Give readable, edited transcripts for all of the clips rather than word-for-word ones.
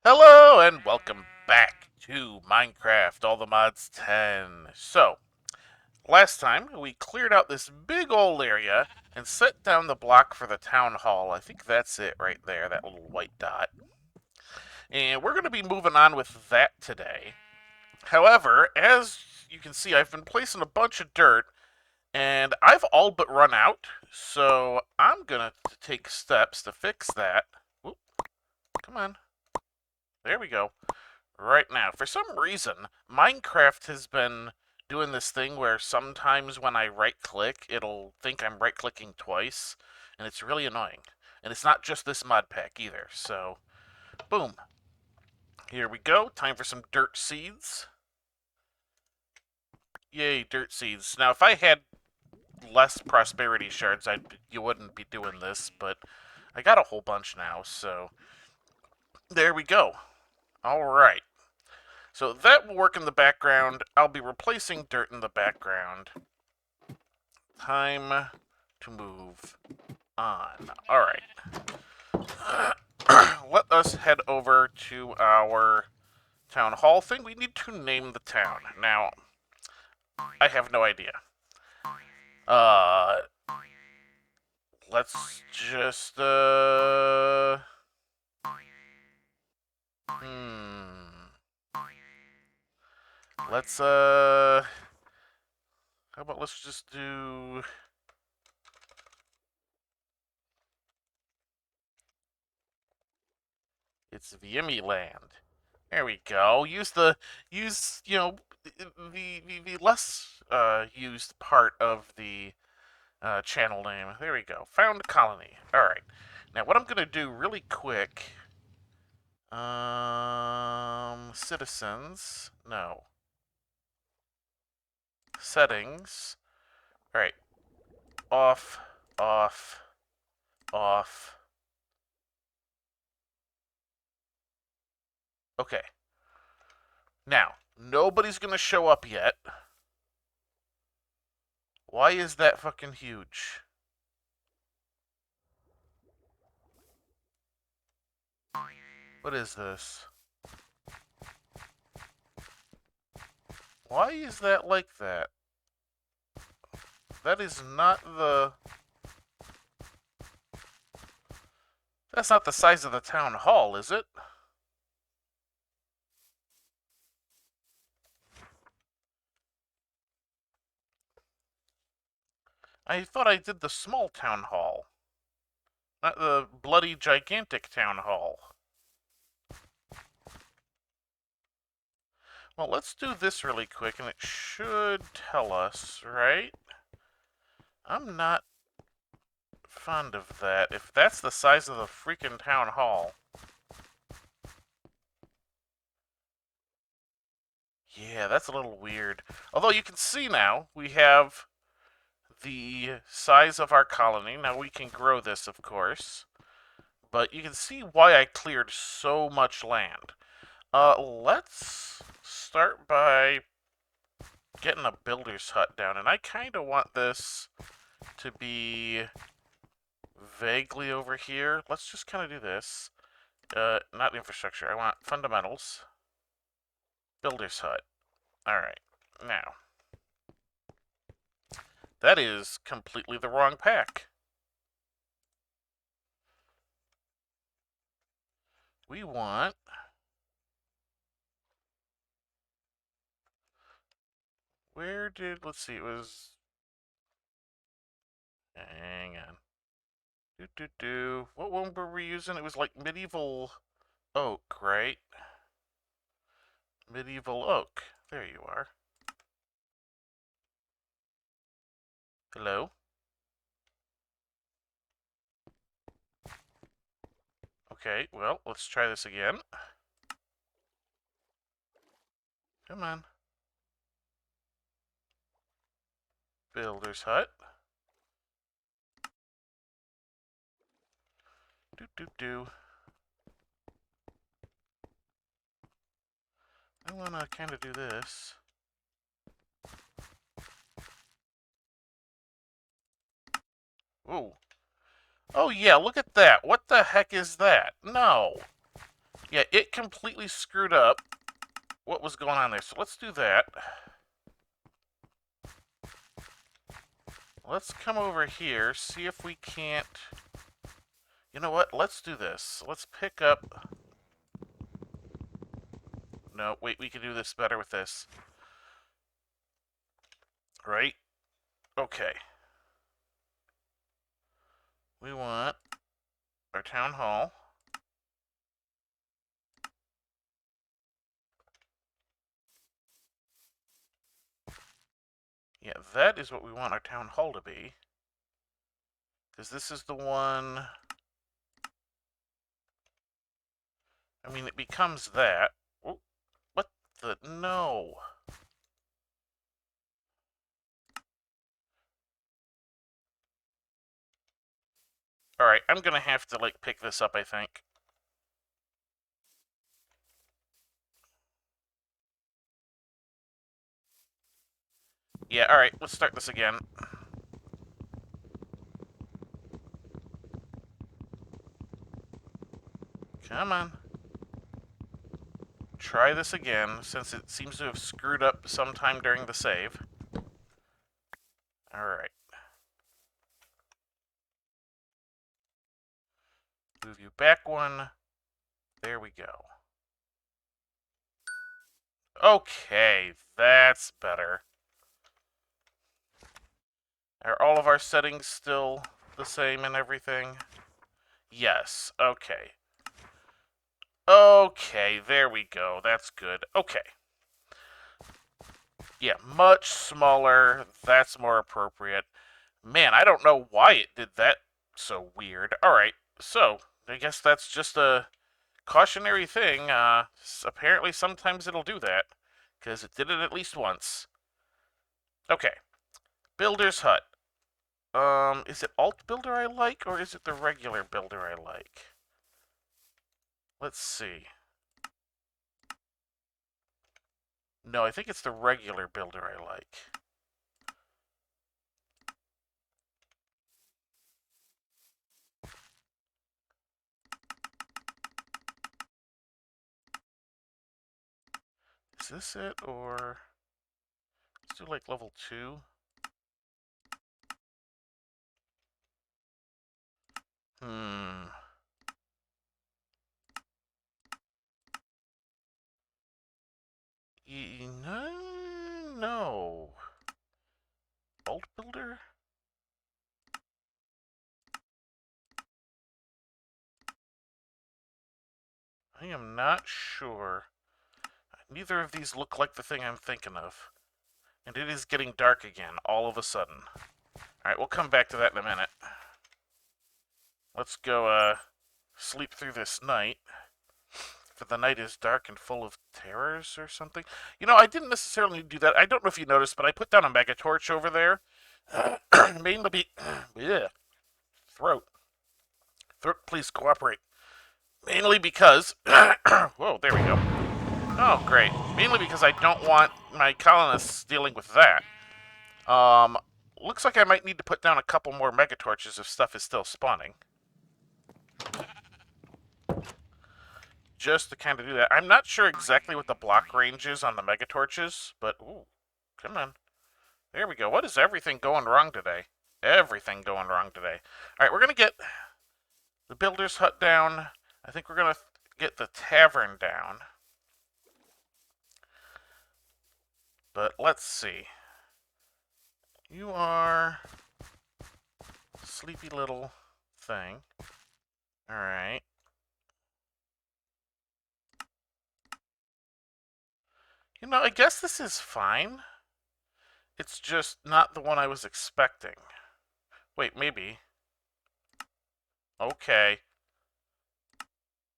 Hello and welcome back to Minecraft All the Mods 10. So, last time we cleared out this big old area and set down the block for the town hall. I think that's it right there, that little white dot. And we're going to be moving on with that today. However, as you can see, I've been placing a bunch of dirt and I've all but run out. So, I'm going to take steps to fix that. Whoop, come on. There we go. Right now. For some reason, Minecraft has been doing this thing where sometimes when I right click, it'll think I'm right clicking twice, and it's really annoying. And it's not just this mod pack either, so boom. Here we go. Time for some dirt seeds. Yay, dirt seeds. Now, if I had less prosperity shards, you wouldn't be doing this, but I got a whole bunch now, so there we go. All right. So that will work in the background. I'll be replacing dirt in the background. Time to move on. Alright. Let us head over to our town hall thing. We need to name the town. Now, I have no idea. Uh, let's just, hmm. Let's, how about let's just do... It's Vimy Land. There we go. Use, the less, used part of the, channel name. There we go. Found colony. Alright. Now, what I'm going to do really quick... Citizens. No. Settings. Alright. Off. Off. Off. Okay. Now, nobody's going to show up yet. Why is that fucking huge? What is this? Why is that like that? That is not the... That's not the size of the town hall, is it? I thought I did the small town hall. Not the bloody gigantic town hall. Well, let's do this really quick, and it should tell us, right? I'm not fond of that. If that's the size of the freaking town hall. Yeah, that's a little weird. Although you can see now, we have the size of our colony. Now we can grow this, of course. But you can see why I cleared so much land. Let's start by getting a builder's hut down. And I kind of want this to be vaguely over here. Let's just kind of do this. Not infrastructure. I want fundamentals. Builder's hut. Alright. Now. That is completely the wrong pack. We want... Where did... Let's see, it was... Hang on. What one were we using? It was like medieval oak, right? Medieval oak. There you are. Hello? Okay, well, let's try this again. Come on. Builder's hut. Do. I want to kind of do this. Ooh. Oh yeah, look at that. What the heck is that? No. Yeah, it completely screwed up what was going on there. So let's do that. Let's come over here, see if we can't... You know what? Let's do this. Let's pick up... No, wait, we can do this better with this. Right? Okay. We want our town hall. Yeah, that is what we want our town hall to be. Because this is the one... I mean, it becomes that. Oh, what the... No. Alright, I'm gonna have to, like, pick this up, I think. Yeah, alright, let's start this again. Come on. Try this again, since it seems to have screwed up sometime during the save. Alright. Move you back one. There we go. Okay, that's better. Are all of our settings still the same and everything? Yes, okay. Okay, there we go. That's good. Okay. Yeah, much smaller. That's more appropriate. Man, I don't know why it did that so weird. Alright, so, I guess that's just a cautionary thing. Apparently sometimes it'll do that, because it did it at least once. Okay, Builder's Hut. Is it Alt Builder I like, or is it the regular builder I like? Let's see. No, I think it's the regular builder I like. Is this it, or... Let's do, like, level 2. No, no. Alt Builder? I am not sure. Neither of these look like the thing I'm thinking of. And it is getting dark again, all of a sudden. Alright, we'll come back to that in a minute. Let's go, sleep through this night. For the night is dark and full of terrors or something. You know, I didn't necessarily do that. I don't know if you noticed, but I put down a mega torch over there. Mainly be... yeah. Throat. Throat, please cooperate. Mainly because... whoa, there we go. Oh, great. Mainly because I don't want my colonists dealing with that. Looks like I might need to put down a couple more mega torches if stuff is still spawning. Just to kind of do that. I'm not sure exactly what the block range is on the mega torches, but ooh, come on. There we go. What is everything going wrong today? Everything going wrong today. All right, we're gonna get the builder's hut down. I think we're gonna get the tavern down. But let's see. You are sleepy little thing. All right. You know, I guess this is fine. It's just not the one I was expecting. Wait, maybe. Okay.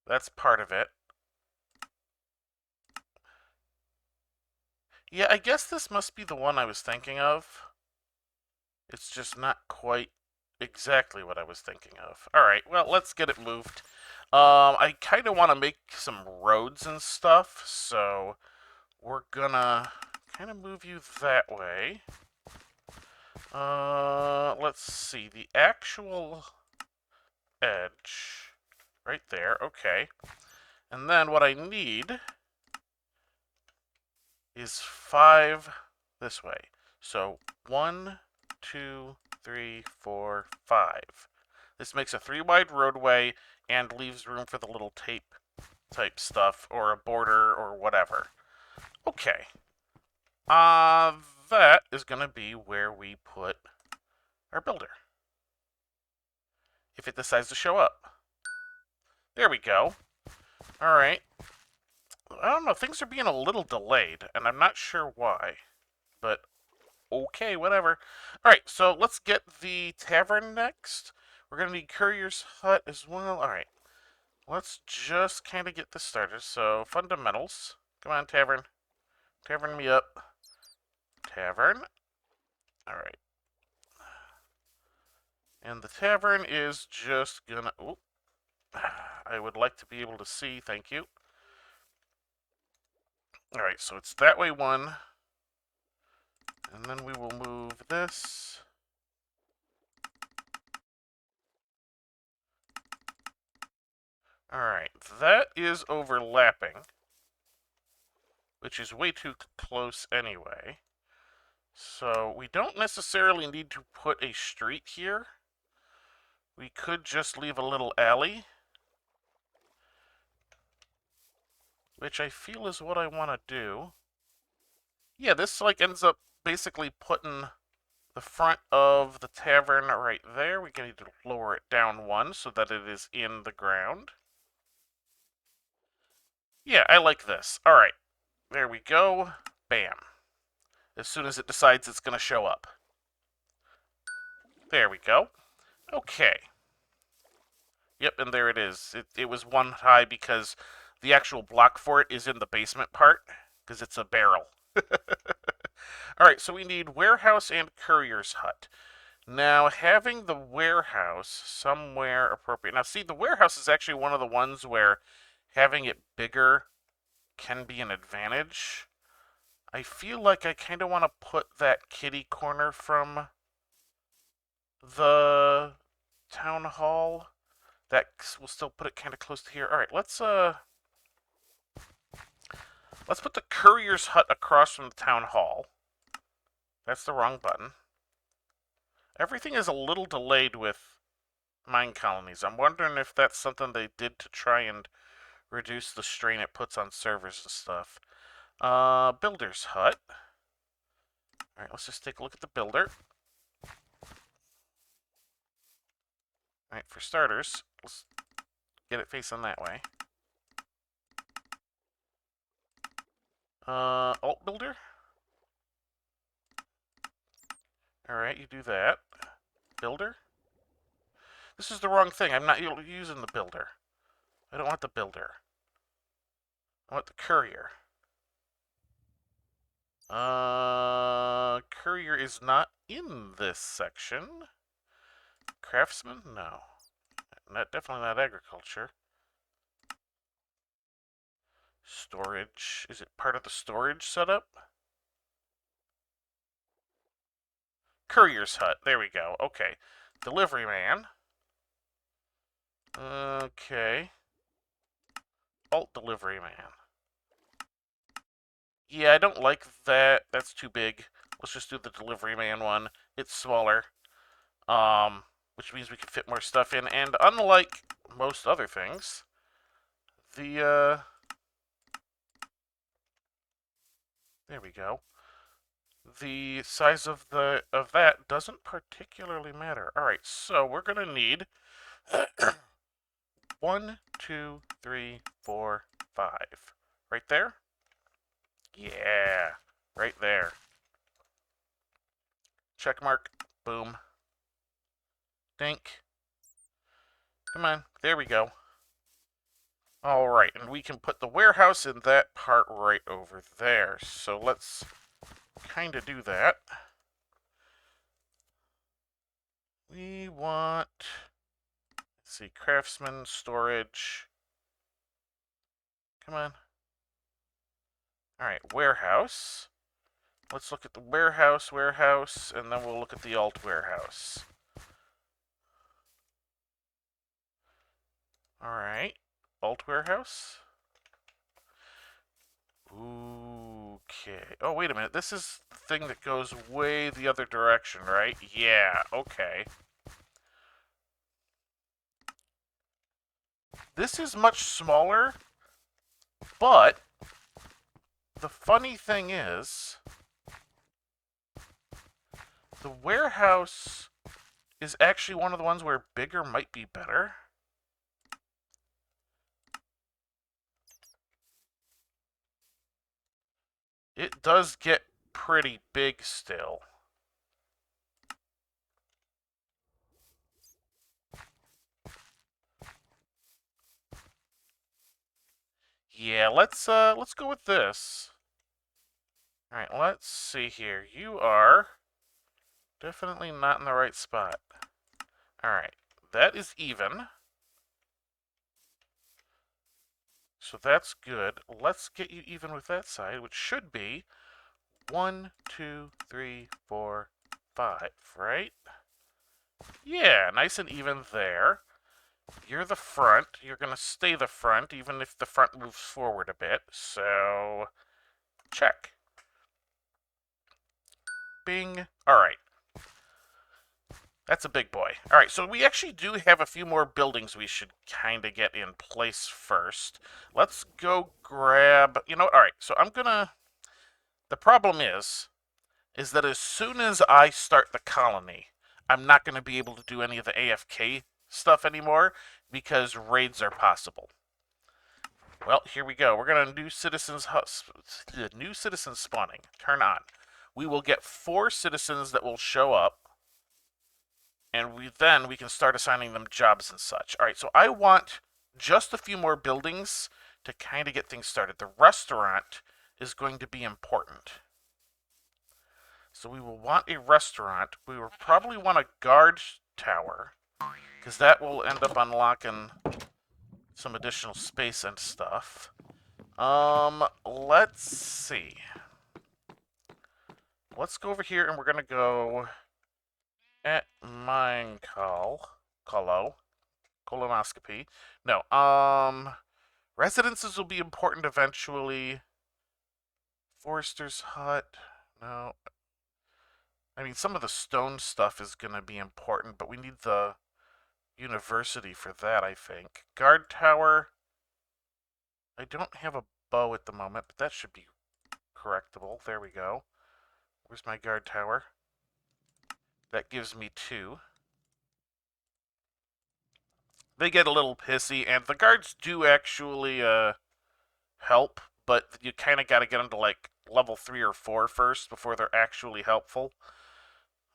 That's part of it. Yeah, I guess this must be the one I was thinking of. It's just not quite exactly what I was thinking of. Alright, well, let's get it moved. I kind of want to make some roads and stuff, so we're gonna kind of move you that way. Let's see, the actual edge right there, okay. And then what I need is 5 this way. So 1, 2, 3, 4, 5. This makes a 3-wide roadway and leaves room for the little tape type stuff or a border or whatever. Okay. That is going to be where we put our builder. If it decides to show up. There we go. All right. I don't know, things are being a little delayed, and I'm not sure why. But okay, whatever. Alright, so let's get the tavern next. We're going to need Courier's Hut as well. Alright, let's just kind of get this started. So, fundamentals. Come on, tavern. Tavern me up. Tavern. Alright. And the tavern is just gonna... Oop. I would like to be able to see, thank you. Alright, so it's that way one. And then we will move this. Alright, that is overlapping, which is way too close anyway. So we don't necessarily need to put a street here. We could just leave a little alley, which I feel is what I want to do. Yeah, this like ends up basically putting the front of the tavern right there. We need to lower it down one so that it is in the ground. Yeah, I like this. All right, there we go. Bam. As soon as it decides it's going to show up. There we go. Okay. Yep, and there it is. It was one high because the actual block for it is in the basement part, because it's a barrel. Alright, so we need warehouse and courier's hut. Now, having the warehouse somewhere appropriate. Now, see, the warehouse is actually one of the ones where having it bigger can be an advantage. I feel like I kind of want to put that kitty corner from the town hall. That will still put it kind of close to here. All right, let's put the courier's hut across from the town hall. That's the wrong button. Everything is a little delayed with mine colonies. I'm wondering if that's something they did to try and reduce the strain it puts on servers and stuff. Builder's hut. All right, let's just take a look at the builder. All right, for starters, let's get it facing that way. Alt builder. All right, you do that. Builder. This is the wrong thing. I'm not using the builder. I don't want the builder. I want the courier. Courier is not in this section. Craftsman? No. Definitely not agriculture. Storage. Is it part of the storage setup? Courier's hut. There we go. Okay. Delivery man. Okay. Alt delivery man. Yeah, I don't like that. That's too big. Let's just do the delivery man one. It's smaller. Which means we can fit more stuff in. And unlike most other things, the, there we go. The size of that doesn't particularly matter. All right, so we're gonna need 1, 2, 3, 4, 5. Right there? Yeah, right there. Check mark. Boom. Dink. Come on. There we go. All right, and we can put the warehouse in that part right over there. So let's kind of do that. We want, let's see, craftsman, storage. Come on. All right, warehouse. Let's look at the warehouse, and then we'll look at the alt warehouse. All right, alt warehouse. Okay. Oh, wait a minute. This is the thing that goes way the other direction, right? Yeah, okay. This is much smaller, but the funny thing is, the warehouse is actually one of the ones where bigger might be better. It does get pretty big still. Yeah, let's go with this. All right, let's see here. You are definitely not in the right spot. All right, that is even. So that's good. Let's get you even with that side, which should be 1, 2, 3, 4, 5, right? Yeah, nice and even there. You're the front. You're going to stay the front, even if the front moves forward a bit. So, check. Bing. All right. That's a big boy. All right, so we actually do have a few more buildings we should kind of get in place first. Let's go grab... You know what? All right, so I'm going to... The problem is that as soon as I start the colony, I'm not going to be able to do any of the AFK stuff anymore because raids are possible. Well, here we go. We're going to new citizens spawning. Turn on. We will get 4 citizens that will show up, and we can start assigning them jobs and such. All right, so I want just a few more buildings to kind of get things started. The restaurant is going to be important. So we will want a restaurant. We will probably want a guard tower, because that will end up unlocking some additional space and stuff. Let's see. Let's go over here and we're gonna go at colonoscopy. No, residences will be important eventually. Forester's hut, no. I mean, some of the stone stuff is gonna be important, but we need the university for that, I think. Guard tower. I don't have a bow at the moment, but that should be correctable. There we go. Where's my guard tower? That gives me 2. They get a little pissy, and the guards do actually help, but you kind of got to get them to like level 3 or 4 first before they're actually helpful.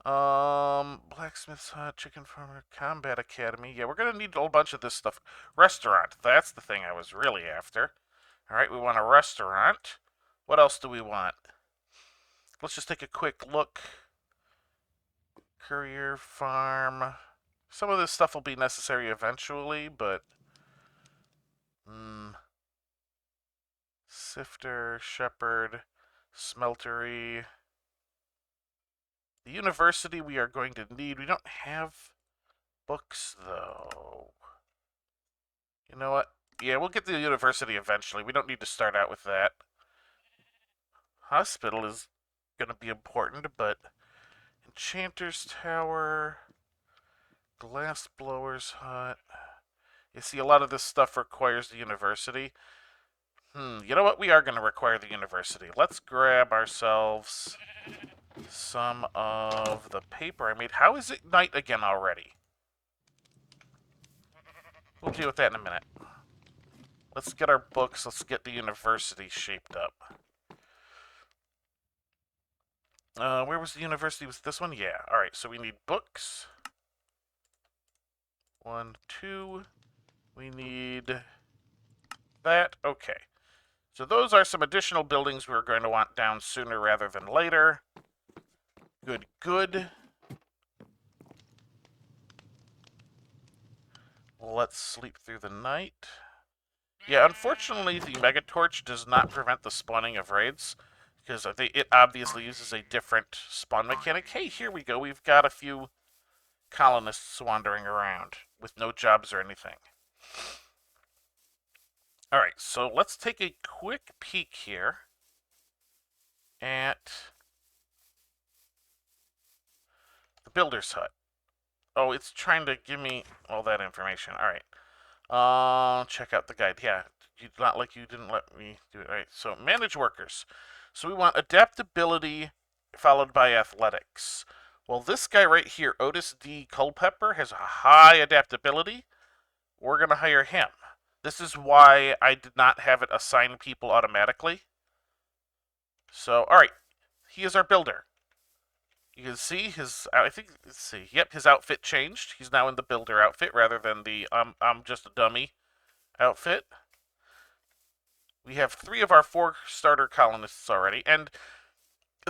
Blacksmith's hut, chicken farmer, combat academy. Yeah, we're gonna need a whole bunch of this stuff. Restaurant. That's the thing I was really after. All right, we want a restaurant. What else do we want? Let's just take a quick look. Courier, farm. Some of this stuff will be necessary eventually, but... Sifter, shepherd, smeltery. The university we are going to need. We don't have books, though. You know what? Yeah, we'll get the university eventually. We don't need to start out with that. Hospital is going to be important, but... Enchanter's Tower... Glassblower's hut... You see, a lot of this stuff requires the university. You know what? We are going to require the university. Let's grab ourselves some of the paper I made. How is it night again already? We'll deal with that in a minute. Let's get our books. Let's get the university shaped up. Where was the university? Was this one? Yeah. All right, so we need books. 1, 2. We need that. Okay. So those are some additional buildings we're going to want down sooner rather than later. Good, good. Let's sleep through the night. Yeah, unfortunately, the Megatorch does not prevent the spawning of raids, because it obviously uses a different spawn mechanic. Hey, here we go. We've got a few colonists wandering around with no jobs or anything. All right, so let's take a quick peek here. at the builder's hut. Oh, it's trying to give me all that information. All right. Check out the guide. Yeah, you didn't let me do it. All right. So manage workers. So we want adaptability followed by athletics. Well, this guy right here, Otis D. Culpepper, has a high adaptability. We're gonna hire him. This is why I did not have it assign people automatically. So, all right, he is our builder. You can see his, I think, let's see, yep, his outfit changed. He's now in the builder outfit rather than the I'm just a dummy outfit. We have 3 of our 4 starter colonists already, and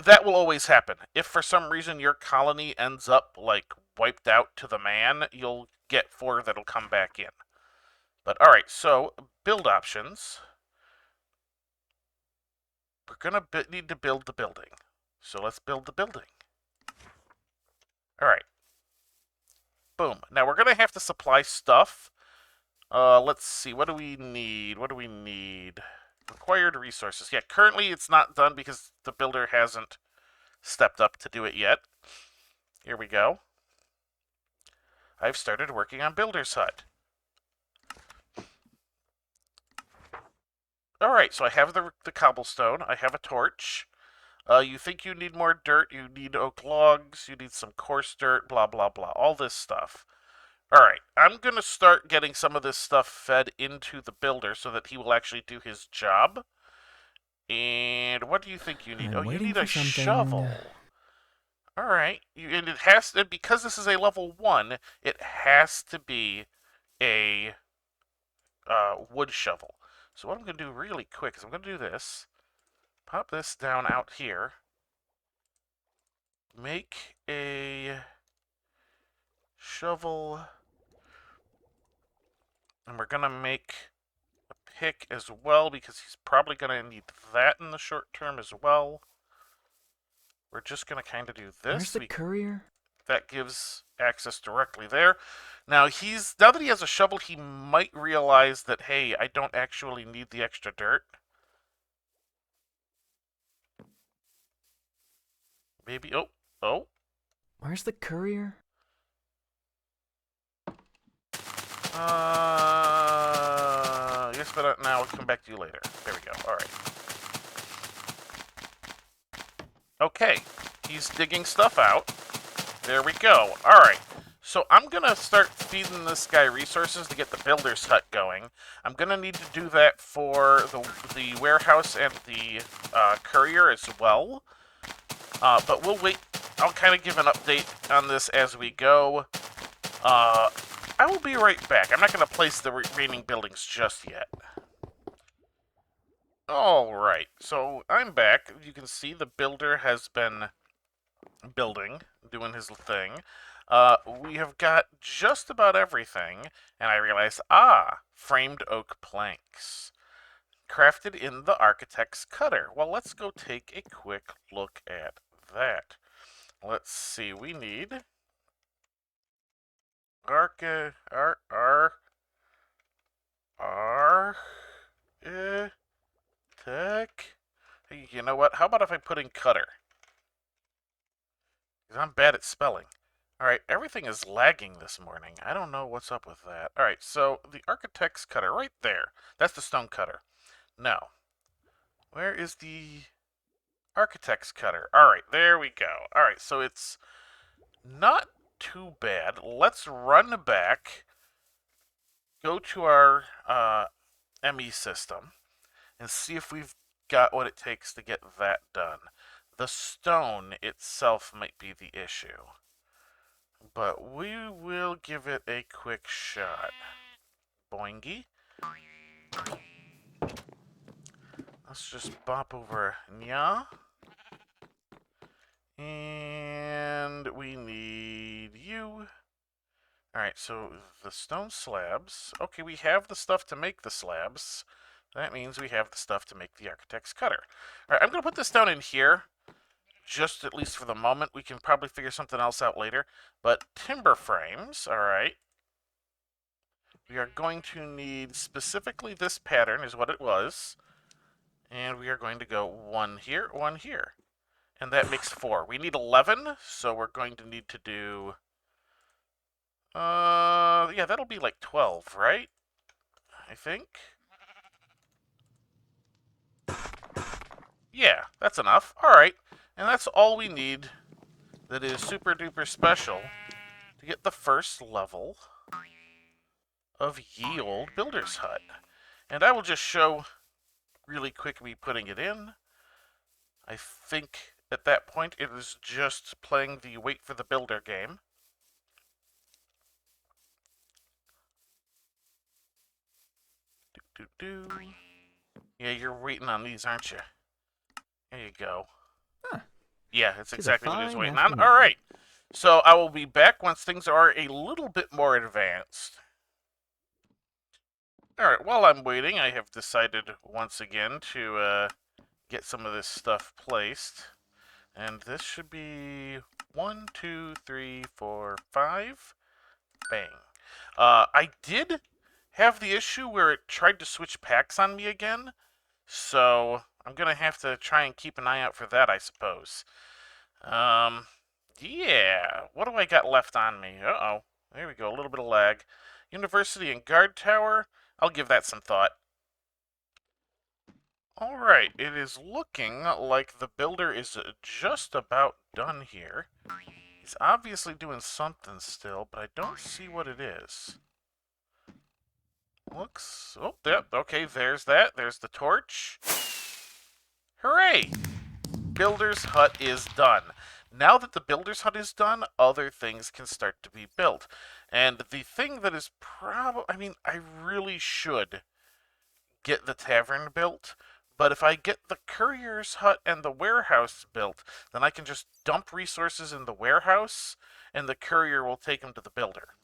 that will always happen. If for some reason your colony ends up, like, wiped out to the man, you'll get 4 that'll come back in. But, alright, so, build options. We're gonna need to build the building. So let's build the building. Alright. Boom. Now we're gonna have to supply stuff. Let's see. What do we need? What do we need? Required resources. Yeah, currently it's not done because the builder hasn't stepped up to do it yet. Here we go. I've started working on Builder's Hut. Alright, so I have the cobblestone. I have a torch. You think you need more dirt, you need oak logs, you need some coarse dirt, blah, blah, blah. All this stuff. Alright, I'm going to start getting some of this stuff fed into the builder so that he will actually do his job. And what do you think you need? You need a shovel. Alright, and it has to, because this is a level 1, it has to be a wood shovel. So what I'm going to do really quick is I'm going to do this. Pop this down out here. Make a shovel. And we're going to make a pick as well because he's probably going to need that in the short term as well. We're just going to kind of do this. Where's the courier? That gives access directly there. Now now that he has a shovel, he might realize that, hey, I don't actually need the extra dirt. Maybe, oh. Where's the courier? Yes, but now I'll come back to you later. There we go, alright. Okay, he's digging stuff out. There we go. Alright, so I'm going to start feeding this guy resources to get the builder's hut going. I'm going to need to do that for the warehouse and the courier as well. But we'll wait. I'll kind of give an update on this as we go. I will be right back. I'm not going to place the remaining buildings just yet. Alright, so I'm back. You can see the builder has been building, doing his thing. We have got just about everything, and I realized, framed oak planks. Crafted in the architect's cutter. Well, let's go take a quick look at that. Let's see, we need tech. Hey, you know what? How about if I put in cutter? Because I'm bad at spelling. Alright, everything is lagging this morning. I don't know what's up with that. Alright, so the architect's cutter right there. That's the stone cutter. Now, where is the architect's cutter? Alright, there we go. Alright, so it's not too bad. Let's run back, go to our ME system, and see if we've got what it takes to get that done. The stone itself might be the issue, but we will give it a quick shot. Boingy. Let's just bop over Nya. And we need you. Alright, so the stone slabs. Okay, we have the stuff to make the slabs. That means we have the stuff to make the architect's cutter. Alright, I'm going to put this down in here. Just at least for the moment. We can probably figure something else out later. But timber frames, alright. We are going to need specifically this pattern is what it was. And we are going to go one here, one here. And that makes 4. We need 11, so we're going to need to do... yeah, that'll be like 12, right? I think. Yeah, that's enough. Alright. And that's all we need that is super duper special to get the first level of Ye Old Builder's Hut. And I will just show really quick me putting it in. I think at that point it is just playing the wait for the builder game. Do. Yeah, you're waiting on these, aren't you? There you go. Huh. Yeah, it's Tis a exactly what he was fine waiting on. afternoon. All right. So I will be back once things are a little bit more advanced. All right, while I'm waiting, I have decided once again to get some of this stuff placed. And this should be 1, 2, 3, 4, 5. Bang. I did have the issue where it tried to switch packs on me again. So I'm going to have to try and keep an eye out for that, I suppose. Um, yeah. What do I got left on me? Uh-oh. There we go. A little bit of lag. University and Guard Tower. I'll give that some thought. Alright, it is looking like the builder is just about done here. He's obviously doing something still, but I don't see what it is. Looks... Oh, yeah, okay, there's that. There's the torch. Hooray! Builder's Hut is done. Now that the Builder's Hut is done, other things can start to be built. And the thing that is probably... I mean, I really should get the tavern built, but if I get the courier's hut and the warehouse built, then I can just dump resources in the warehouse, and the courier will take them to the builder.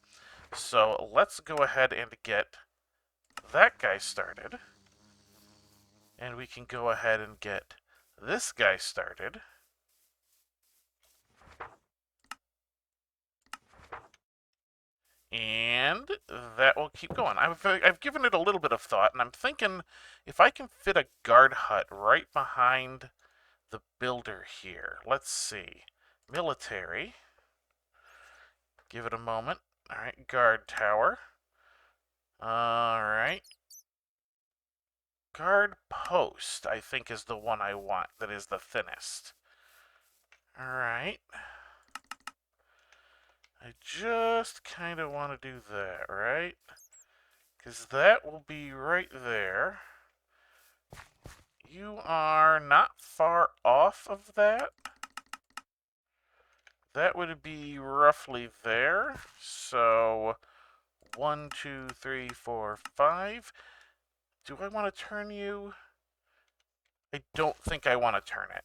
So let's go ahead and get that guy started. And we can go ahead and get this guy started. And that will keep going. I've given it a little bit of thought, and I'm thinking if I can fit a guard hut right behind the builder here. Let's see. Military. Give it a moment. All right, guard tower. All right. Guard post, I think, is the one I want. That is the thinnest. All right. I just kind of want to do that, right? Because that will be right there. You are not far off of that. That would be roughly there. So 1, 2, 3, 4, 5. Do I want to turn you? I don't think I want to turn it.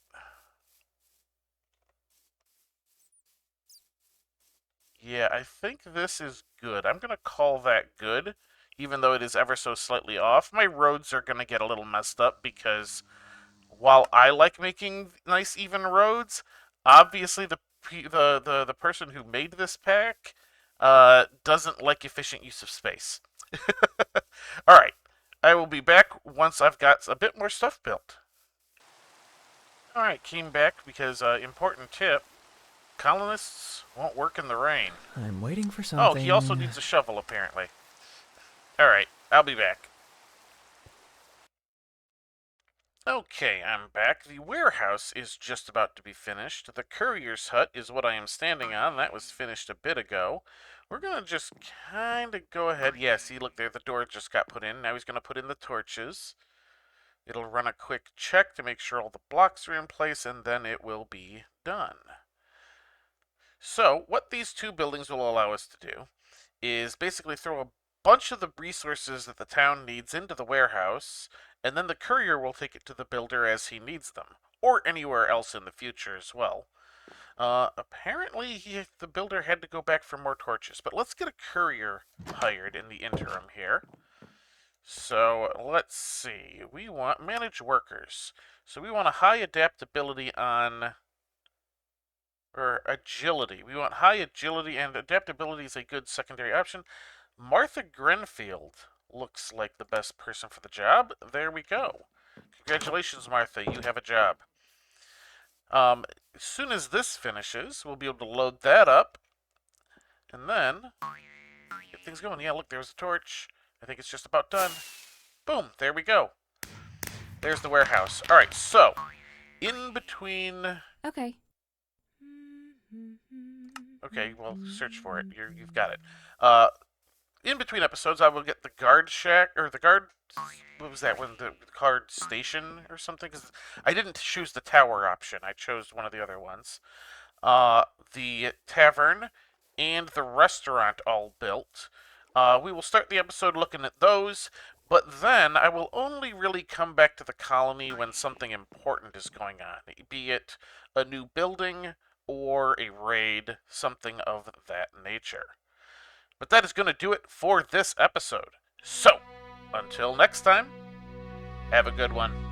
Yeah, I think this is good. I'm going to call that good, even though it is ever so slightly off. My roads are going to get a little messed up because while I like making nice even roads, obviously the person who made this pack doesn't like efficient use of space. All right, I will be back once I've got a bit more stuff built. All right, came back because important tip: colonists won't work in the rain. I'm waiting for Oh, he also something. needs a shovel apparently. All right, I'll be back. Okay, I'm back. The warehouse is just about to be finished. The courier's hut is what I am standing on. That was finished a bit ago. We're going to just kind of go ahead. Yeah, see, look there, the door just got put in. Now he's going to put in the torches. It'll run a quick check to make sure all the blocks are in place, and then it will be done. So, what these two buildings will allow us to do is basically throw a bunch of the resources that the town needs into the warehouse, and then the courier will take it to the builder as he needs them, or anywhere else in the future as well. Apparently, the builder had to go back for more torches, but let's get a courier hired in the interim here. So, let's see. We want manage workers. So we want a high adaptability on... or agility. We want high agility, and adaptability is a good secondary option. Martha Grenfield looks like the best person for the job. There we go. Congratulations, Martha. You have a job. as soon as this finishes, we'll be able to load that up, and then get things going. Yeah, look, there's a torch. I think it's just about done. Boom, there we go. There's the warehouse. All right, so in between. Okay. Okay, well, search for it. You've got it. Uh, in between episodes, I will get the guard shack or the guard. What was that one? The guard station or something? Because I didn't choose the tower option. I chose one of the other ones. The tavern and the restaurant all built. We will start the episode looking at those, but then I will only really come back to the colony when something important is going on, be it a new building or a raid, something of that nature. But that is going to do it for this episode. So, until next time, have a good one.